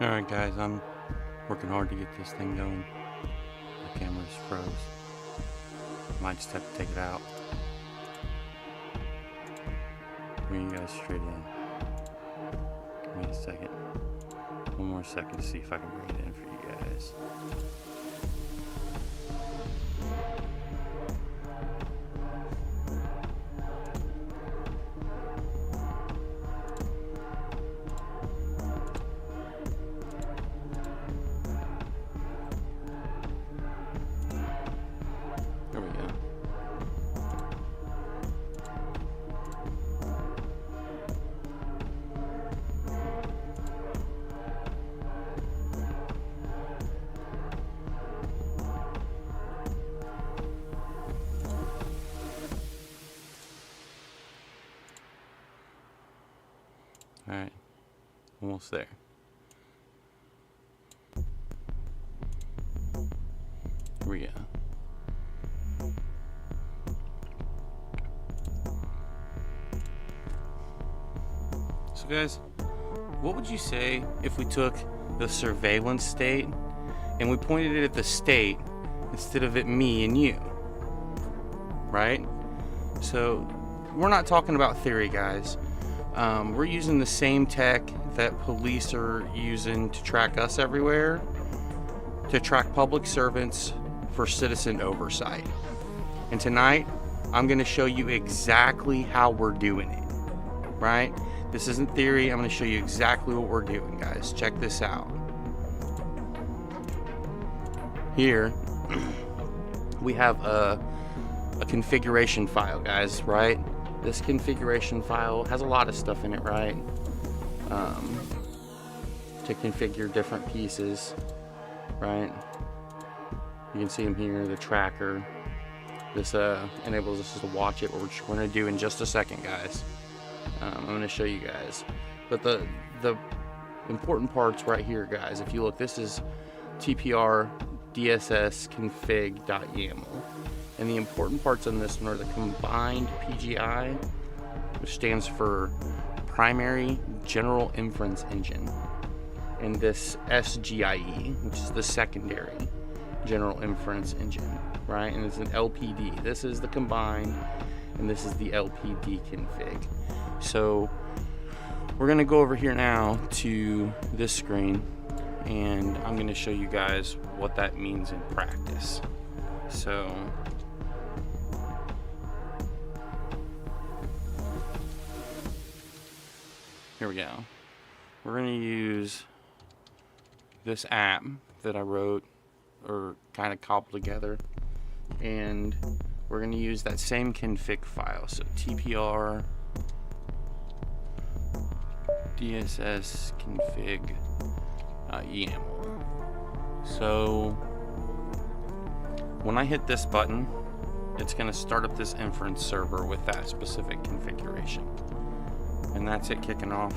Alright guys, I'm working hard to get this thing going. The camera's froze. Might just have to take it out. Bring you guys straight in. Give me a second. One more second to see if I can bring it in for you guys. There we go. Alright, almost there. Here we go. So guys, what would you say if we took the surveillance state and we pointed it at the state instead of at me and you? Right? So we're not talking about theory, guys. We're using the same tech that police are using to track us everywhere, to track public servants for citizen oversight. And tonight, I'm going to show you exactly how we're doing it, right? This isn't theory. I'm going to show you exactly what we're doing, guys. Check this out. Here, we have a configuration file, guys, right? This configuration file has a lot of stuff in it, right? To configure different pieces, right? You can see them here, the tracker. This enables us to watch it, which we're going to do in just a second, guys. I'm going to show you guys. But the important parts right here, guys, if you look, this is TPR DSS config.yaml. And the important parts on this one are the combined PGI, which stands for Primary General Inference Engine, and this SGIE, which is the Secondary General Inference Engine, right? And it's an LPD. This is the combined, and this is the LPD config. So we're going to go over here now to this screen, and I'm going to show you guys what that means in practice. So here we go. We're going to use this app that I wrote or kind of cobbled together, and we're going to use that same config file. So TPR DSS config YAML. So when I hit this button, it's going to start up this inference server with that specific configuration. And that's it kicking off.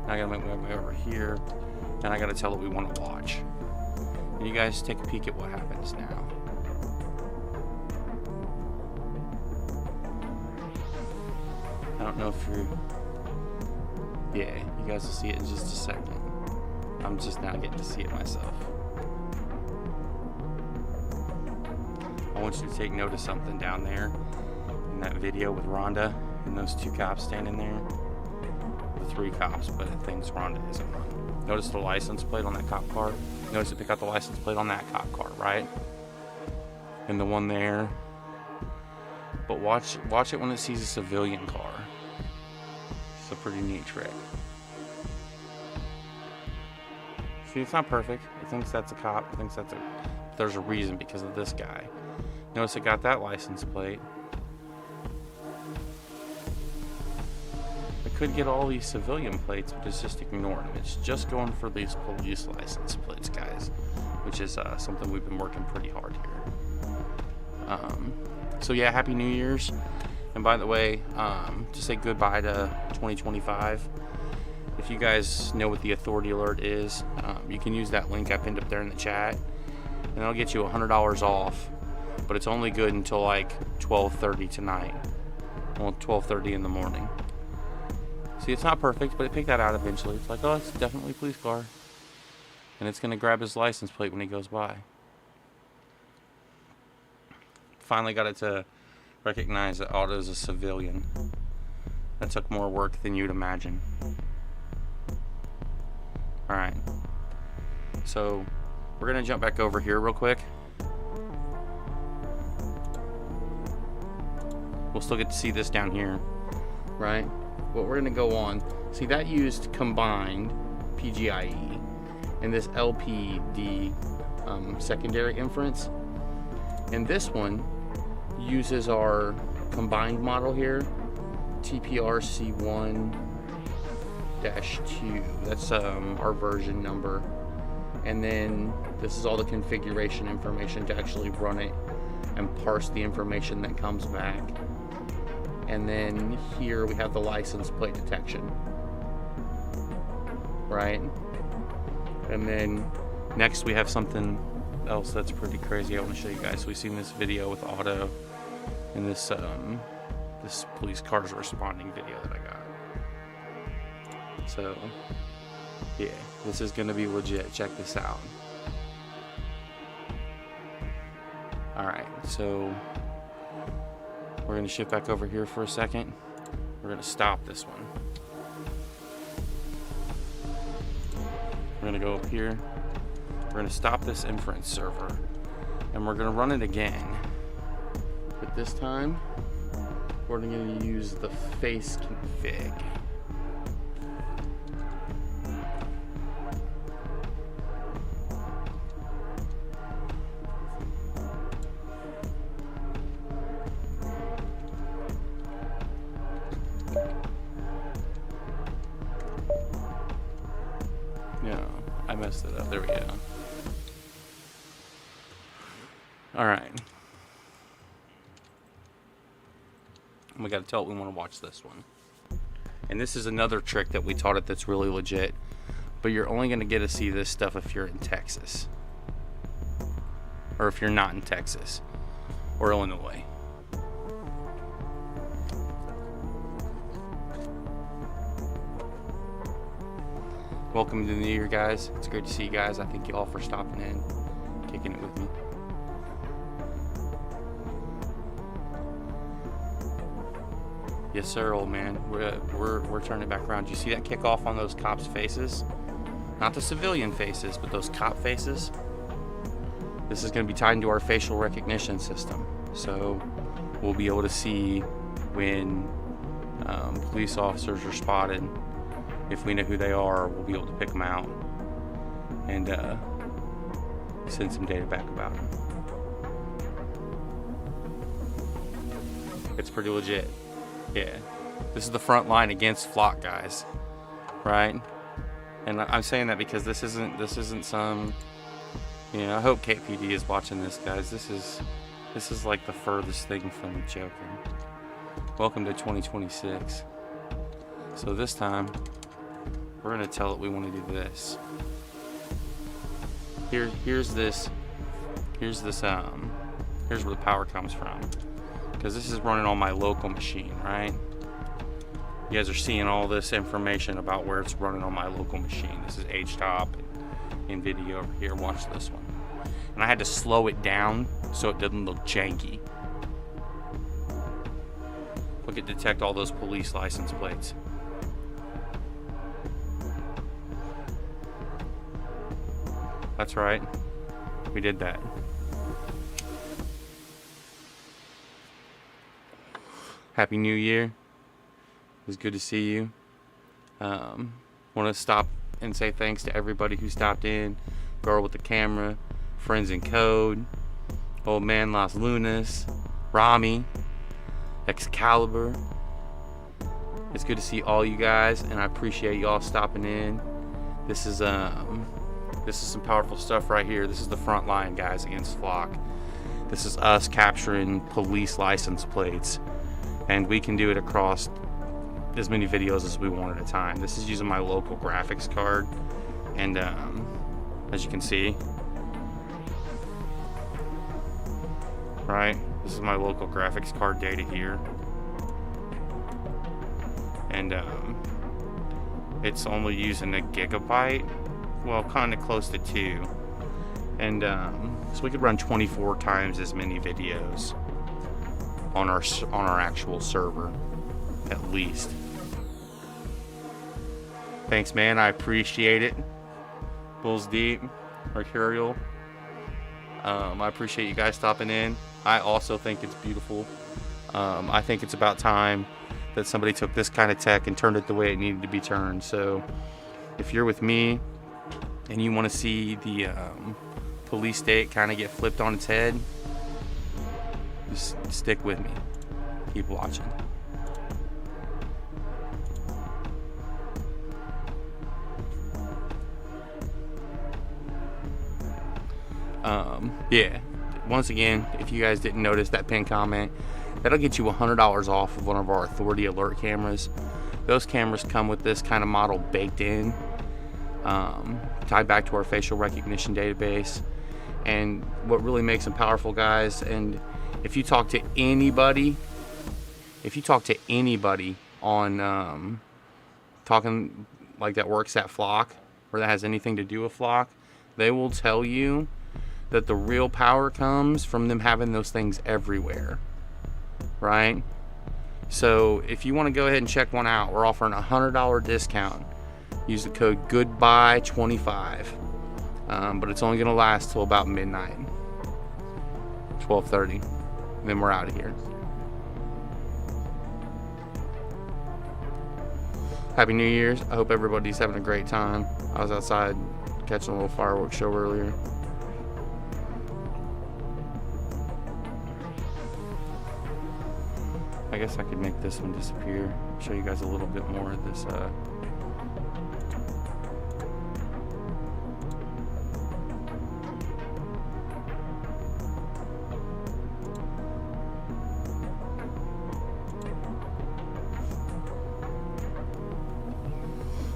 Now I gotta make my way over here, and I gotta tell it we want to watch. And you guys take a peek at what happens now. I don't know if you're... Yeah, you guys will see it in just a second. I'm just now getting to see it myself. I want you to take note of something down there in that video with Rhonda and those two cops standing there. The three cops, but I think Rhonda isn't one. Notice the license plate on that cop car. Notice to pick out the license plate on that cop car, right? And the one there. But watch it when it sees a civilian car. It's a pretty neat trick. See, it's not perfect. It thinks that's a cop. It thinks that's a... There's a reason because of this guy. Notice it got that license plate. Could get all these civilian plates, but it's just ignoring them. It's just going for these police license plates, guys, which is something we've been working pretty hard here. So yeah, Happy New Year's. And by the way, to say goodbye to 2025, if you guys know what the authority alert is, you can use that link I pinned up there in the chat, and it'll get you $100 off, but it's only good until like 12:30 tonight. Well, 12:30 in the morning. See, it's not perfect, but it picked that out eventually. It's like, oh, it's definitely a police car. and it's gonna grab his license plate when he goes by. Finally got it to recognize that Otto's a civilian. That took more work than you'd imagine. Alright, so we're gonna jump back over here real quick. We'll still get to see this down here, right? But we're gonna go on. See, that used combined PGIE and this LPD secondary inference. And this one uses our combined model here, TPRC1-2. That's our version number. And then this is all the configuration information to actually run it and parse the information that comes back. And then here we have the license plate detection, right? And then next we have something else that's pretty crazy I want to show you guys. So we've seen this video with Otto in this this police cars responding video that I got. So yeah, this is gonna be legit. Check this out. Alright, so we're gonna shift back over here for a second. We're gonna stop this one. We're gonna go up here. We're gonna stop this inference server and we're gonna run it again. But this time, we're gonna use the face config. No, I messed it up. There we go. All right. We got to tell it we want to watch this one. And this is another trick that we taught it that's really legit. But you're only going to get to see this stuff if you're in Texas. Or if you're not in Texas. Or Illinois. Welcome to the new year, guys. It's great to see you guys. I thank you all for stopping in, kicking it with me. Yes, sir, old man. We're turning it back around. Do you see that kickoff on those cops' faces? Not the civilian faces, but those cop faces. This is going to be tied into our facial recognition system, so we'll be able to see when police officers are spotted. If we know who they are, we'll be able to pick them out and send some data back about them. It's pretty legit. Yeah, this is the front line against Flock, guys, right? And I'm saying that because this isn't some, you know, I hope KPD is watching this, guys. This is like the furthest thing from joking. Welcome to 2026. So this time, we're gonna tell it we want to do this. Here's where the power comes from. Because this is running on my local machine, right? You guys are seeing all this information about where it's running on my local machine. This is HTOP and NVIDIA over here. Watch this one. And I had to slow it down so it didn't look janky. Look at detect all those police license plates. That's right. We did that. Happy New Year. It was good to see you. Want to stop and say thanks to everybody who stopped in. Girl with the camera, Friends in Code, Old Man Las Lunas, Rami, Excalibur. It's good to see all you guys, and I appreciate y'all stopping in. This is some powerful stuff right here. This is the front line, guys, against Flock. This is us capturing police license plates. And we can do it across as many videos as we want at a time. This is using my local graphics card. And as you can see, right, this is my local graphics card data here. And it's only using a gigabyte well, kind of close to 2. And so we could run 24 times as many videos on our actual server, at least. Thanks, man. I appreciate it. Bulls Deep, Mercurial. I appreciate you guys stopping in. I also think it's beautiful. I think it's about time that somebody took this kind of tech and turned it the way it needed to be turned. So if you're with me and you want to see the police state kind of get flipped on its head, just stick with me. Keep watching. Yeah, once again, if you guys didn't notice that pinned comment, that'll get you $100 off of one of our Authority Alert cameras. Those cameras come with this kind of model baked in, tied back to our facial recognition database. And what really makes them powerful, guys, and if you talk to anybody on talking like that works at Flock or that has anything to do with Flock, they will tell you that the real power comes from them having those things everywhere, right? So if you want to go ahead and check one out, we're offering a $100 discount. Use the code GOODBYE25, but it's only going to last till about midnight, 12:30, and then we're out of here. Happy New Year's. I hope everybody's having a great time. I was outside catching a little fireworks show earlier. I guess I could make this one disappear. Show you guys a little bit more of this.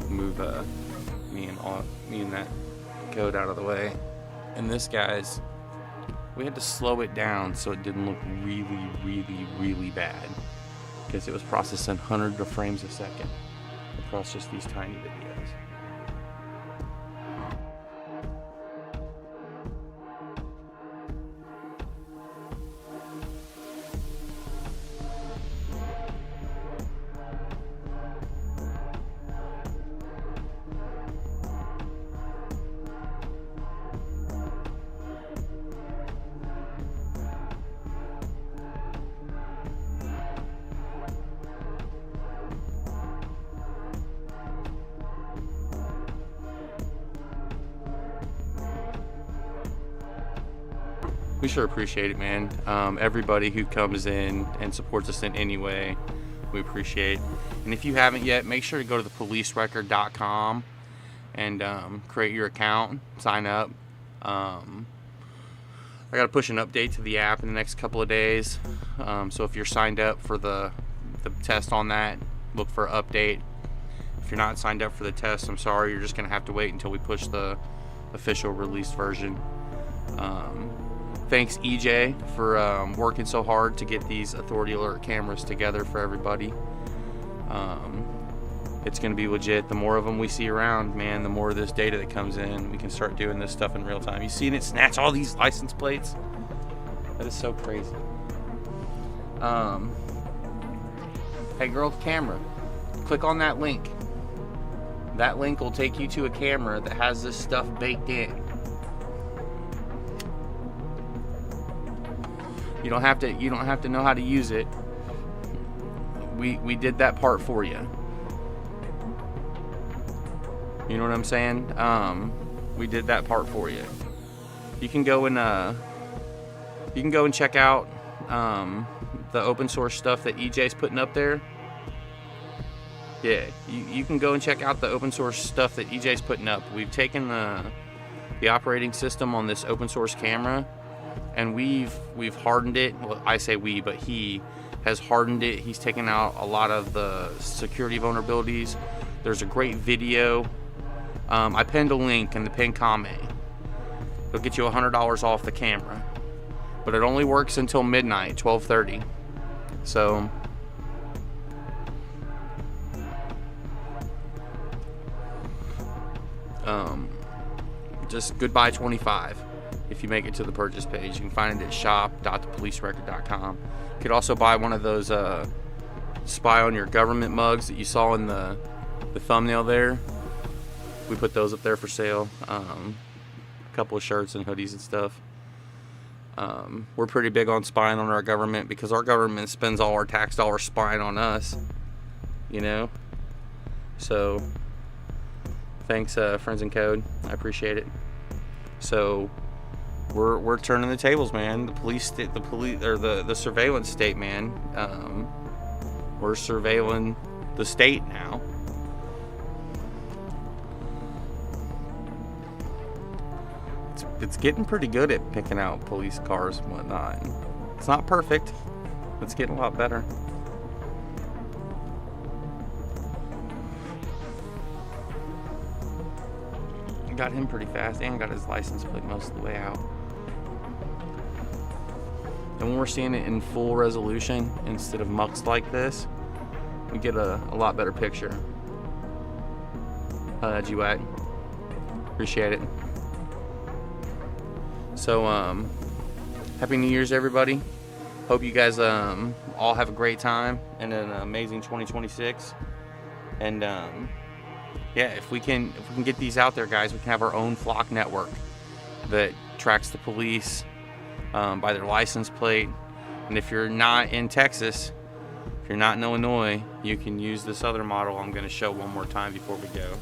Move me and that code out of the way. And this, guys, we had to slow it down so it didn't look really, really, really bad, because it was processing hundreds of frames a second across just these tiny videos. We sure appreciate it, man. Everybody who comes in and supports us in any way, we appreciate. And if you haven't yet, make sure to go to thepolicerecord.com and create your account, sign up. I got to push an update to the app in the next couple of days. So if you're signed up for the test on that, look for an update. If you're not signed up for the test, I'm sorry, you're just going to have to wait until we push the official release version. Thanks, EJ, for working so hard to get these Authority Alert cameras together for everybody. It's going to be legit. The more of them we see around, man, the more of this data that comes in, we can start doing this stuff in real time. You seen it snatch all these license plates? That is so crazy. Hey, girl with the camera, click on that link. That link will take you to a camera that has this stuff baked in. You don't have to know how to use it. We did that part for you. You know what I'm saying? We did that part for you. You can go and check out the open source stuff that EJ's putting up there. Yeah, you can go and check out the open source stuff that EJ's putting up. We've taken the operating system on this open source camera, and we've hardened it. Well, I say we, but he has hardened it. He's taken out a lot of the security vulnerabilities. There's a great video. I pinned a link in the pinned comment. It'll get you $100 off the camera, but it only works until midnight, 12:30. So just Goodbye 25. If you make it to the purchase page, you can find it at shop.thepolicerecord.com. You could also buy one of those spy on your government mugs that you saw in the thumbnail there. We put those up there for sale. A couple of shirts and hoodies and stuff. We're pretty big on spying on our government because our government spends all our tax dollars spying on us, you know. So thanks, Friends in Code. I appreciate it. So we're turning the tables, man. The surveillance state, man. We're surveilling the state now. It's getting pretty good at picking out police cars and whatnot. It's not perfect. It's getting a lot better. Got him pretty fast and got his license plate most of the way out. And when we're seeing it in full resolution instead of mucks like this, we get a lot better picture. G-Wack. Appreciate it. So, Happy New Year's, everybody. Hope you guys all have a great time and an amazing 2026. And yeah, if we can get these out there, guys, we can have our own flock network that tracks the police by their license plate. And if you're not in Texas, if you're not in Illinois, you can use this other model I'm going to show one more time before we go.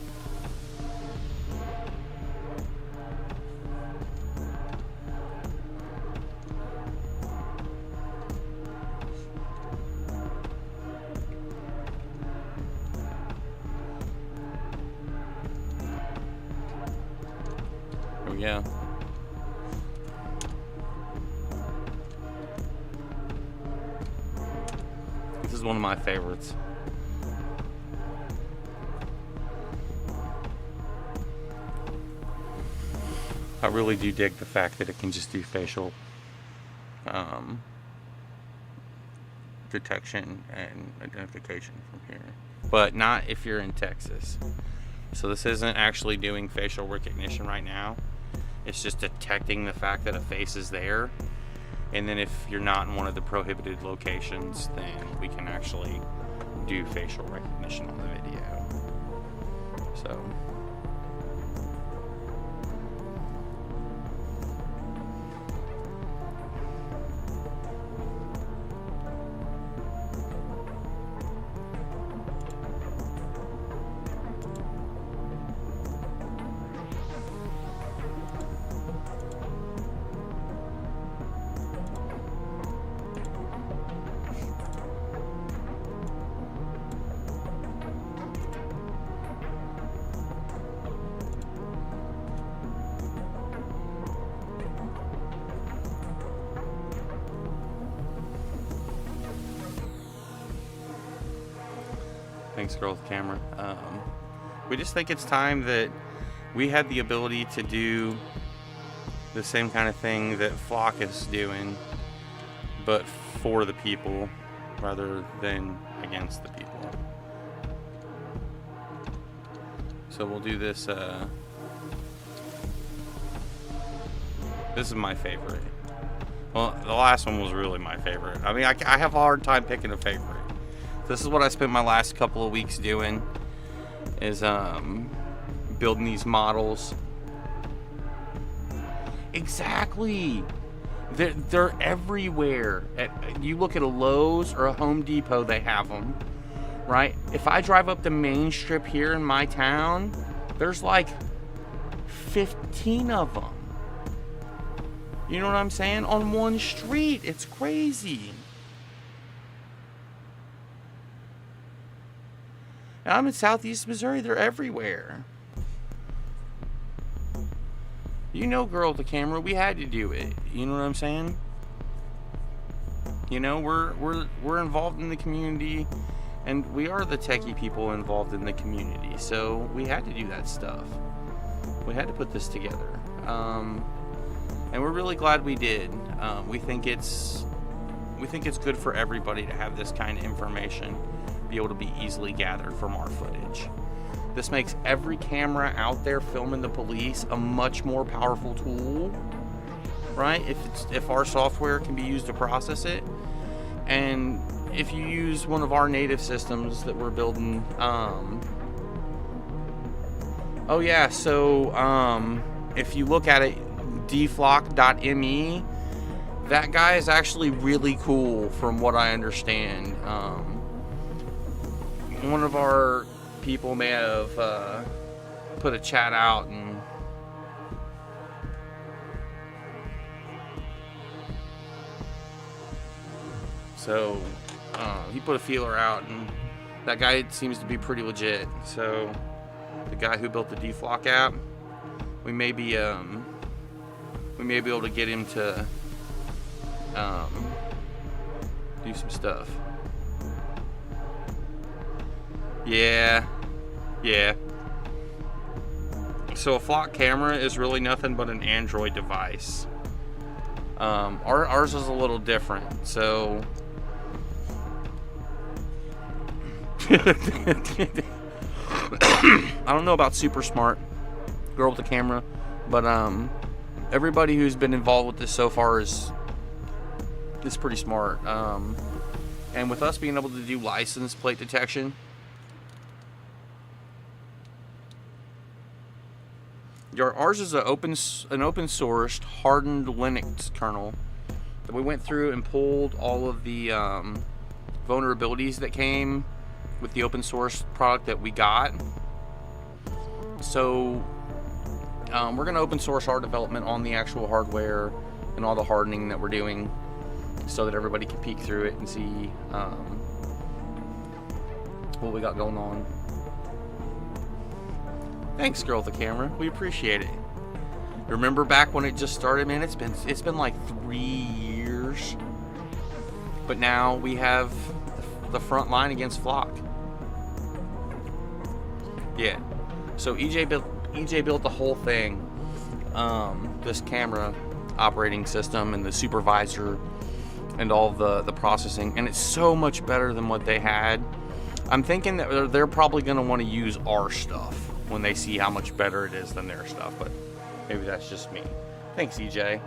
Yeah. This is one of my favorites. I really do dig the fact that it can just do facial detection and identification from here, but not if you're in Texas. So this isn't actually doing facial recognition right now. It's just detecting the fact that a face is there. And then if you're not in one of the prohibited locations, then we can actually do facial recognition on the video. So. Thanks, girl with the camera. We just think it's time that we had the ability to do the same kind of thing that Flock is doing, but for the people rather than against the people. So we'll do this. This is my favorite. Well, the last one was really my favorite. I mean, I have a hard time picking a favorite. This is what I spent my last couple of weeks doing, is building these models. Exactly. They're everywhere. You look at a Lowe's or a Home Depot, they have them, right? If I drive up the main strip here in my town, there's like 15 of them. You know what I'm saying? On one street. It's crazy. And I'm in Southeast Missouri. They're everywhere. You know, girl with the camera, we had to do it. You know what I'm saying? You know, we're involved in the community, and we are the techie people involved in the community. So we had to do that stuff. We had to put this together, and we're really glad we did. We think it's good for everybody to have this kind of information be able to be easily gathered from our footage. This makes every camera out there filming the police a much more powerful tool, right? If our software can be used to process it, and if you use one of our native systems that we're building, oh yeah, so if you look at it, dflock.me, that guy is actually really cool from what I understand. One of our people may have put a chat out, and so he put a feeler out, and that guy seems to be pretty legit. So the guy who built the dflock app, we may be able to get him to do some stuff. Yeah. So a flock camera is really nothing but an Android device. Ours is a little different. So I don't know about super smart girl with the camera, but everybody who's been involved with this so far is pretty smart. And with us being able to do license plate detection, ours is an open sourced hardened Linux kernel that we went through and pulled all of the vulnerabilities that came with the open source product that we got. So we're going to open source our development on the actual hardware and all the hardening that we're doing, so that everybody can peek through it and see what we got going on. Thanks, girl with the camera. We appreciate it. Remember back when it just started, man? It's been like 3 years. But now we have the front line against Flock. Yeah. So EJ built the whole thing. This camera operating system and the supervisor and all the processing, and it's so much better than what they had. I'm thinking that they're probably going to want to use our stuff when they see how much better it is than their stuff, but maybe that's just me. Thanks, EJ.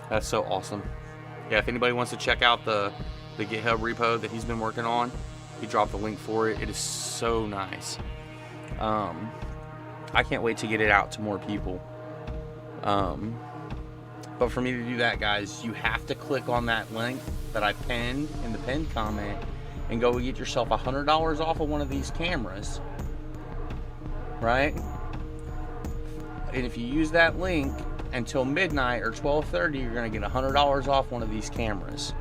That's so awesome. Yeah, if anybody wants to check out the GitHub repo that he's been working on, he dropped the link for it. It is so nice. I can't wait to get it out to more people. But for me to do that, guys, you have to click on that link that I pinned in the pinned comment and go get yourself $100 off of one of these cameras, right? And if you use that link until midnight or 12:30, you're going to get $100 off one of these cameras.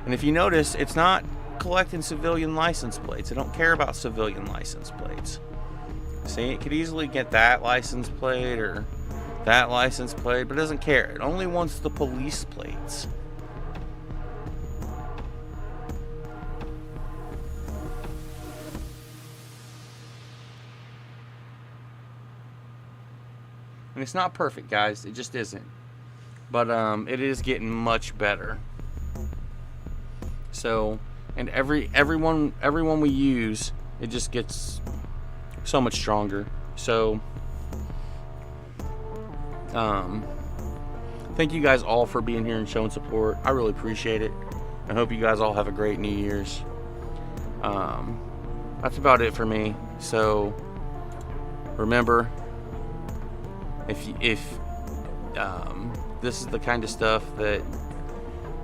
And if you notice, it's not collecting civilian license plates. I don't care about civilian license plates. See, it could easily get that license plate or that license plate, but it doesn't care. It only wants the police plates. And it's not perfect, guys. It just isn't. But it is getting much better. So, and everyone we use, it just gets so much stronger. So thank you guys all for being here and showing support. I really appreciate it. I hope you guys all have a great New Year's. That's about it for me. So remember, if this is the kind of stuff that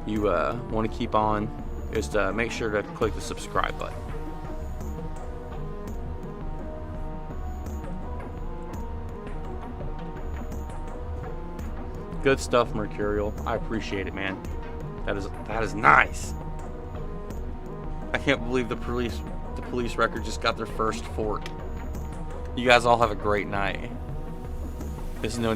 you want to keep on, is to make sure to click the subscribe button. Good stuff, Mercurial. I appreciate it, man. That is nice. I can't believe the police record just got their first fork. You guys all have a great night. This is No Name